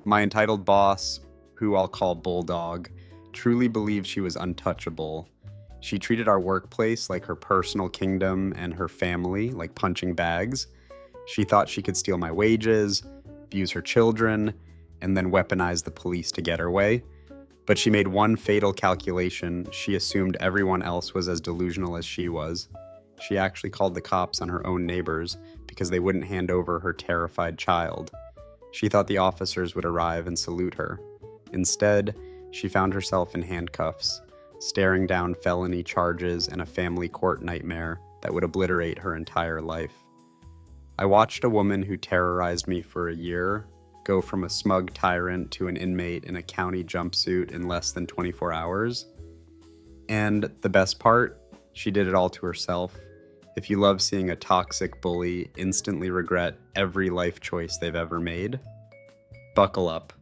My entitled boss, who I'll call Bulldog, truly believed she was untouchable. She treated our workplace like her personal kingdom and her family like punching bags. She thought she could steal my wages, abuse her children, and then weaponize the police to get her way. But she made one fatal calculation. She assumed everyone else was as delusional as she was. She actually called the cops on her own neighbors because they wouldn't hand over her terrified child. She thought the officers would arrive and salute her. Instead, she found herself in handcuffs, staring down felony charges and a family court nightmare that would obliterate her entire life. I watched a woman who terrorized me for a year go from a smug tyrant to an inmate in a county jumpsuit in less than 24 hours. And the best part, she did it all to herself. If you love seeing a toxic bully instantly regret every life choice they've ever made, buckle up.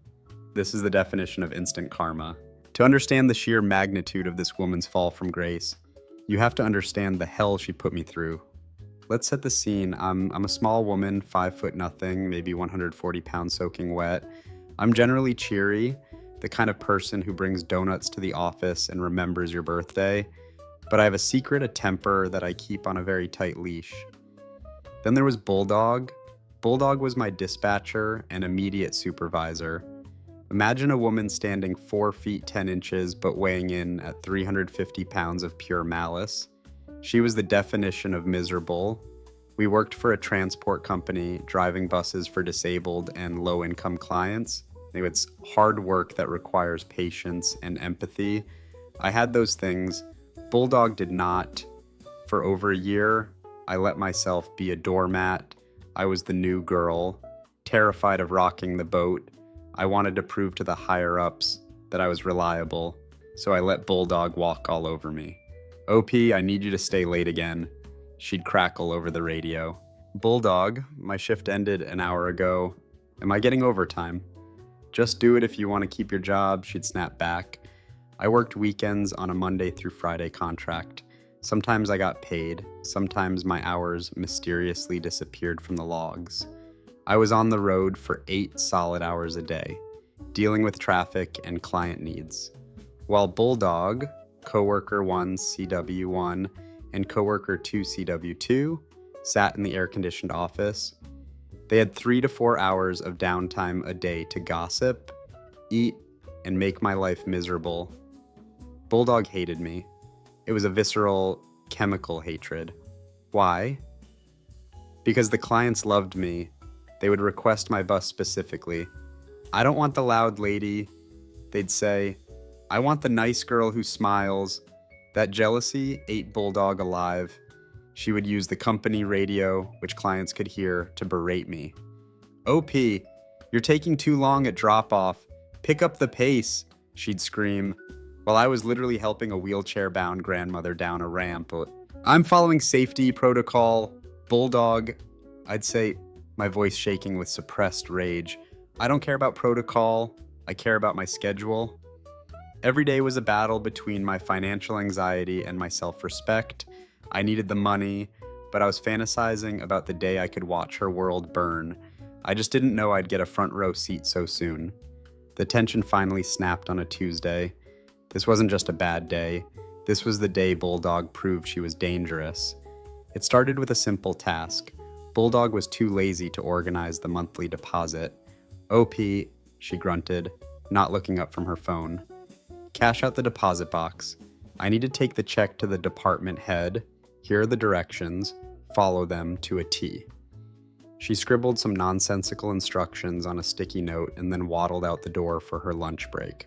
This is the definition of instant karma. To understand the sheer magnitude of this woman's fall from grace, you have to understand the hell she put me through. Let's set the scene. I'm a small woman, 5'0", maybe 140 pounds soaking wet. I'm generally cheery, the kind of person who brings donuts to the office and remembers your birthday, but I have a secret, a temper that I keep on a very tight leash. Then there was Bulldog. Bulldog was my dispatcher and immediate supervisor. Imagine a woman standing 4 feet 10 inches but weighing in at 350 pounds of pure malice. She was the definition of miserable. We worked for a transport company, driving buses for disabled and low-income clients. It's hard work that requires patience and empathy. I had those things. Bulldog did not. For over a year, I let myself be a doormat. I was the new girl, terrified of rocking the boat. I wanted to prove to the higher-ups that I was reliable, so I let Bulldog walk all over me. OP, I need you to stay late again. She'd crackle over the radio. Bulldog, my shift ended an hour ago. Am I getting overtime? Just do it if you want to keep your job, she'd snap back. I worked weekends on a Monday through Friday contract. Sometimes I got paid, sometimes my hours mysteriously disappeared from the logs. I was on the road for 8 solid hours a day, dealing with traffic and client needs. While Bulldog, coworker 1 CW1 and coworker 2 CW2 sat in the air-conditioned office, they had 3 to 4 hours of downtime a day to gossip, eat, and make my life miserable. Bulldog hated me. It was a visceral, chemical hatred. Why? Because the clients loved me. They would request my bus specifically. I don't want the loud lady, they'd say. I want the nice girl who smiles. That jealousy ate Bulldog alive. She would use the company radio, which clients could hear, to berate me. OP, you're taking too long at drop-off. Pick up the pace, she'd scream, while I was literally helping a wheelchair-bound grandmother down a ramp. I'm following safety protocol. Bulldog, I'd say, my voice shaking with suppressed rage. I don't care about protocol. I care about my schedule. Every day was a battle between my financial anxiety and my self-respect. I needed the money, but I was fantasizing about the day I could watch her world burn. I just didn't know I'd get a front row seat so soon. The tension finally snapped on a Tuesday. This wasn't just a bad day. This was the day Bulldog proved she was dangerous. It started with a simple task. Bulldog was too lazy to organize the monthly deposit. OP, she grunted, not looking up from her phone. Cash out the deposit box. I need to take the check to the department head. Here are the directions. Follow them to a T. She scribbled some nonsensical instructions on a sticky note and then waddled out the door for her lunch break.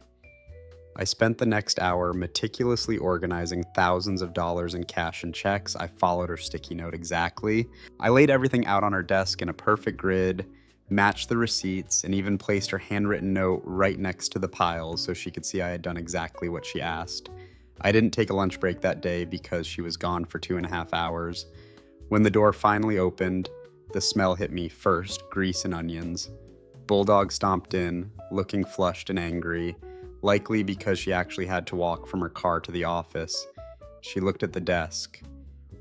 I spent the next hour meticulously organizing thousands of dollars in cash and checks. I followed her sticky note exactly. I laid everything out on her desk in a perfect grid, matched the receipts, and even placed her handwritten note right next to the piles so she could see I had done exactly what she asked. I didn't take a lunch break that day because she was gone for 2.5 hours. When the door finally opened, the smell hit me first, grease and onions. Bulldog stomped in, looking flushed and angry, likely because she actually had to walk from her car to the office. She looked at the desk.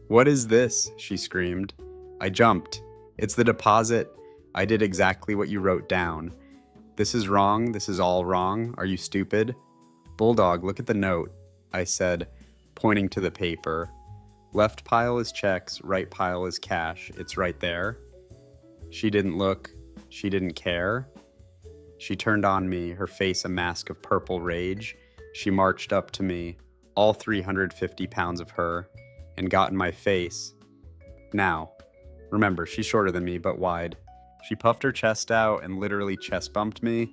"What is this?" she screamed. I jumped. "It's the deposit. I did exactly what you wrote down." This is wrong. This is all wrong. Are you stupid? Bulldog, look at the note, I said, pointing to the paper. Left pile is checks, right pile is cash. It's right there. She didn't look. She didn't care. She turned on me, her face a mask of purple rage. She marched up to me, all 350 pounds of her, and got in my face. Now, remember, she's shorter than me, but wide. She puffed her chest out and literally chest bumped me.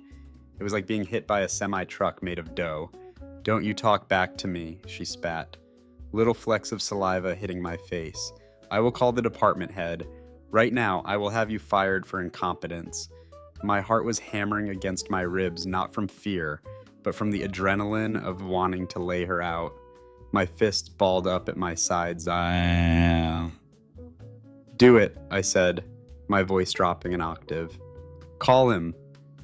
It was like being hit by a semi-truck made of dough. Don't you talk back to me, she spat. Little flecks of saliva hitting my face. I will call the department head. Right now, I will have you fired for incompetence. My heart was hammering against my ribs, not from fear, but from the adrenaline of wanting to lay her out. My fists balled up at my sides. Do it, I said, my voice dropping an octave. Call him.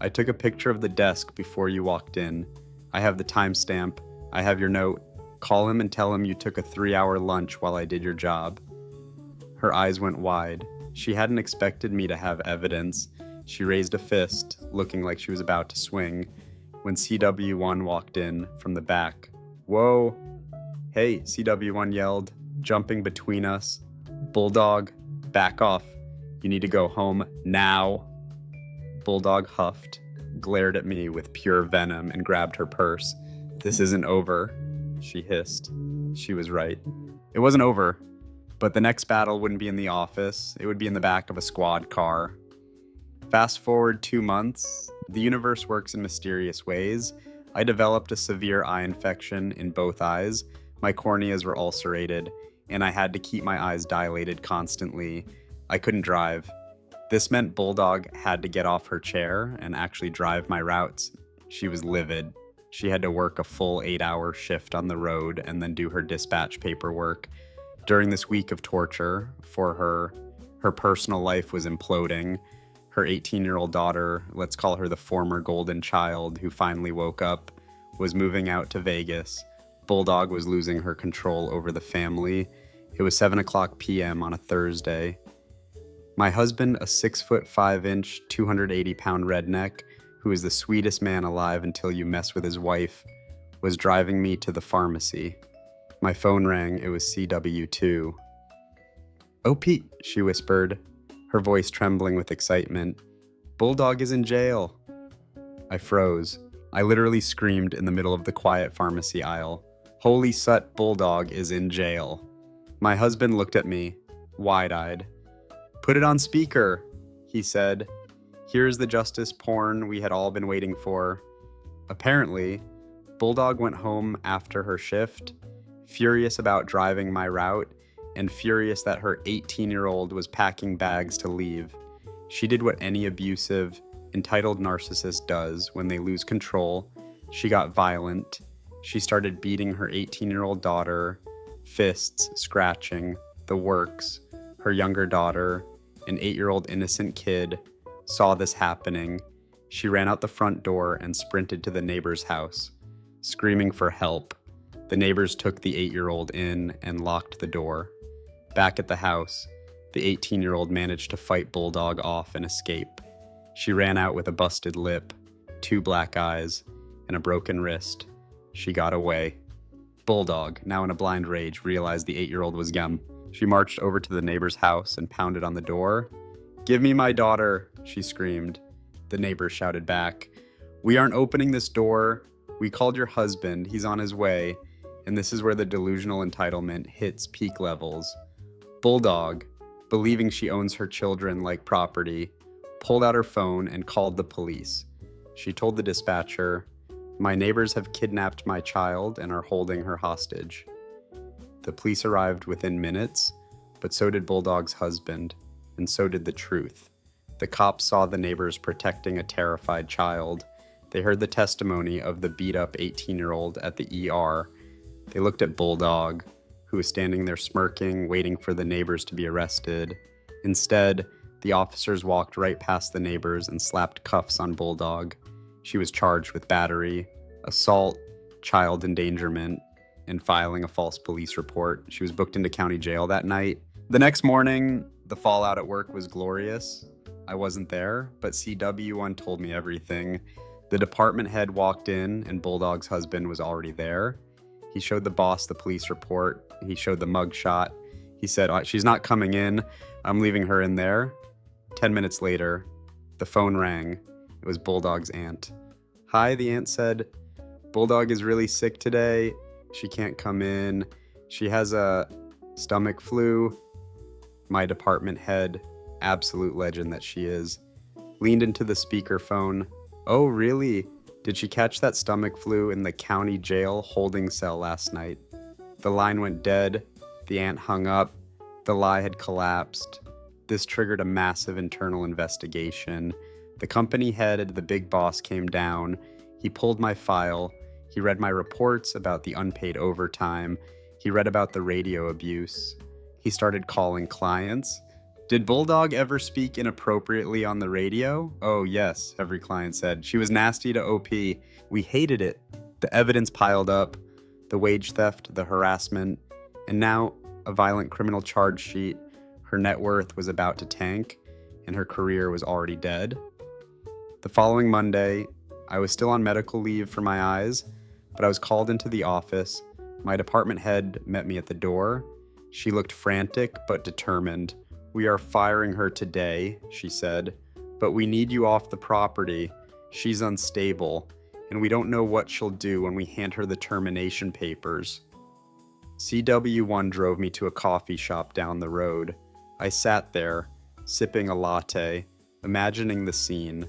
I took a picture of the desk before you walked in. I have the timestamp. I have your note. Call him and tell him you took a 3-hour lunch while I did your job. Her eyes went wide. She hadn't expected me to have evidence. She raised a fist, looking like she was about to swing, when CW1 walked in from the back. Whoa. Hey, CW1 yelled, jumping between us. Bulldog, back off. You need to go home now. Bulldog huffed, glared at me with pure venom, and grabbed her purse. This isn't over, she hissed. She was right. It wasn't over, but the next battle wouldn't be in the office. It would be in the back of a squad car. Fast forward 2 months. The universe works in mysterious ways. I developed a severe eye infection in both eyes. My corneas were ulcerated, and I had to keep my eyes dilated constantly. I couldn't drive. This meant Bulldog had to get off her chair and actually drive my routes. She was livid. She had to work a full 8-hour shift on the road and then do her dispatch paperwork. During this week of torture for her personal life was imploding. Her 18-year-old daughter, let's call her the former golden child who finally woke up, was moving out to Vegas. Bulldog was losing her control over the family. It was 7:00 p.m. on a Thursday. My husband, a 6'5" 280-pound redneck, who is the sweetest man alive until you mess with his wife, was driving me to the pharmacy. My phone rang. It was CW2. "Oh, Pete," she whispered, her voice trembling with excitement. "Bulldog is in jail." I froze. I literally screamed in the middle of the quiet pharmacy aisle. "Holy sut, Bulldog is in jail." My husband looked at me, wide-eyed. "Put it on speaker," he said. Here's the justice porn we had all been waiting for. Apparently, Bulldog went home after her shift, furious about driving my route, and furious that her 18-year-old was packing bags to leave. She did what any abusive, entitled narcissist does when they lose control. She got violent. She started beating her 18-year-old daughter, fists, scratching, the works. Her younger daughter, an 8-year-old innocent kid, saw this happening. She ran out the front door and sprinted to the neighbor's house, screaming for help. The neighbors took the 8-year-old in and locked the door. Back at the house, the 18-year-old managed to fight Bulldog off and escape. She ran out with a busted lip, 2 black eyes, and a broken wrist. She got away. Bulldog, now in a blind rage, realized the 8-year-old was gone. She marched over to the neighbor's house and pounded on the door. "Give me my daughter," she screamed. The neighbor shouted back, "We aren't opening this door. We called your husband. He's on his way." And this is where the delusional entitlement hits peak levels. Bulldog, believing she owns her children like property, pulled out her phone and called the police. She told the dispatcher, "My neighbors have kidnapped my child and are holding her hostage." The police arrived within minutes, but so did Bulldog's husband, and so did the truth. The cops saw the neighbors protecting a terrified child. They heard the testimony of the beat-up 18-year-old at the ER. They looked at Bulldog, who was standing there smirking, waiting for the neighbors to be arrested. Instead, the officers walked right past the neighbors and slapped cuffs on Bulldog. She was charged with battery, assault, child endangerment, and filing a false police report. She was booked into county jail that night. The next morning, the fallout at work was glorious. I wasn't there, but CW1 told me everything. The department head walked in, and Bulldog's husband was already there. He showed the boss the police report. He showed the mugshot. He said, she's not coming in. I'm leaving her in there. 10 minutes later, the phone rang. It was Bulldog's aunt. Hi, the aunt said. Bulldog is really sick today. She can't come in. She has a stomach flu. My department head, absolute legend that she is, leaned into the speakerphone. Oh, really? Did she catch that stomach flu in the county jail holding cell last night? The line went dead. The aunt hung up. The lie had collapsed. This triggered a massive internal investigation. The company head, the big boss, came down. He pulled my file. He read my reports about the unpaid overtime. He read about the radio abuse. He started calling clients. Did Bulldog ever speak inappropriately on the radio? Oh, yes, every client said. She was nasty to OP. We hated it. The evidence piled up, the wage theft, the harassment, and now a violent criminal charge sheet. Her net worth was about to tank, and her career was already dead. The following Monday, I was still on medical leave for my eyes, but I was called into the office. My department head met me at the door. She looked frantic but determined. We are firing her today, she said, but we need you off the property. She's unstable, and we don't know what she'll do when we hand her the termination papers. CW1 drove me to a coffee shop down the road. I sat there, sipping a latte, imagining the scene.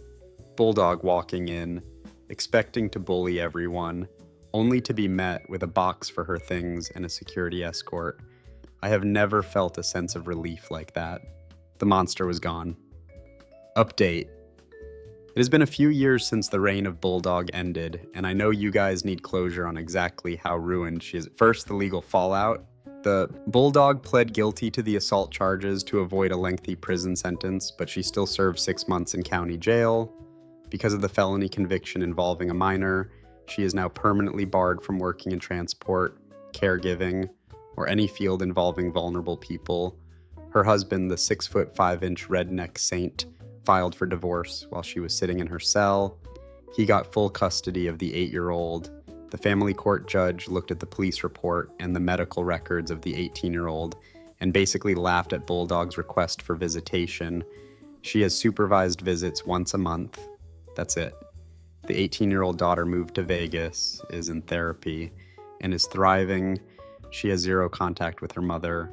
Bulldog walking in, expecting to bully everyone, only to be met with a box for her things and a security escort. I have never felt a sense of relief like that. The monster was gone. Update. It has been a few years since the reign of Bulldog ended, and I know you guys need closure on exactly how ruined she is. First, the legal fallout. The Bulldog pled guilty to the assault charges to avoid a lengthy prison sentence, but she still served 6 months in county jail. Because of the felony conviction involving a minor, she is now permanently barred from working in transport, caregiving, or any field involving vulnerable people. Her husband, the 6'5" redneck saint, filed for divorce while she was sitting in her cell. He got full custody of the 8-year-old. The family court judge looked at the police report and the medical records of the 18-year-old and basically laughed at Bulldog's request for visitation. She has supervised visits once a month. That's it. The 18-year-old daughter moved to Vegas, is in therapy, and is thriving. She has zero contact with her mother.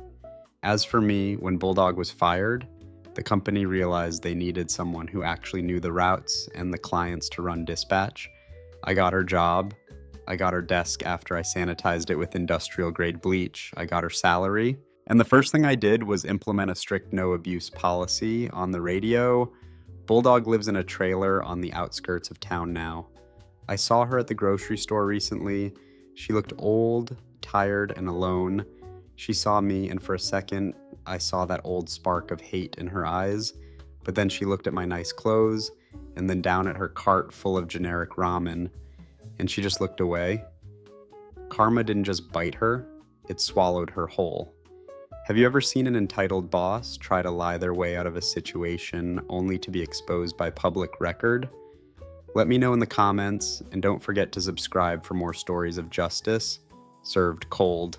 As for me, when Bulldog was fired, the company realized they needed someone who actually knew the routes and the clients to run dispatch. I got her job. I got her desk after I sanitized it with industrial-grade bleach. I got her salary. And the first thing I did was implement a strict no-abuse policy on the radio. Bulldog lives in a trailer on the outskirts of town now. I saw her at the grocery store recently. She looked old, tired, and alone. She saw me, and for a second, I saw that old spark of hate in her eyes. But then she looked at my nice clothes, and then down at her cart full of generic ramen, and she just looked away. Karma didn't just bite her, it swallowed her whole. Have you ever seen an entitled boss try to lie their way out of a situation only to be exposed by public record? Let me know in the comments, and don't forget to subscribe for more stories of justice served cold.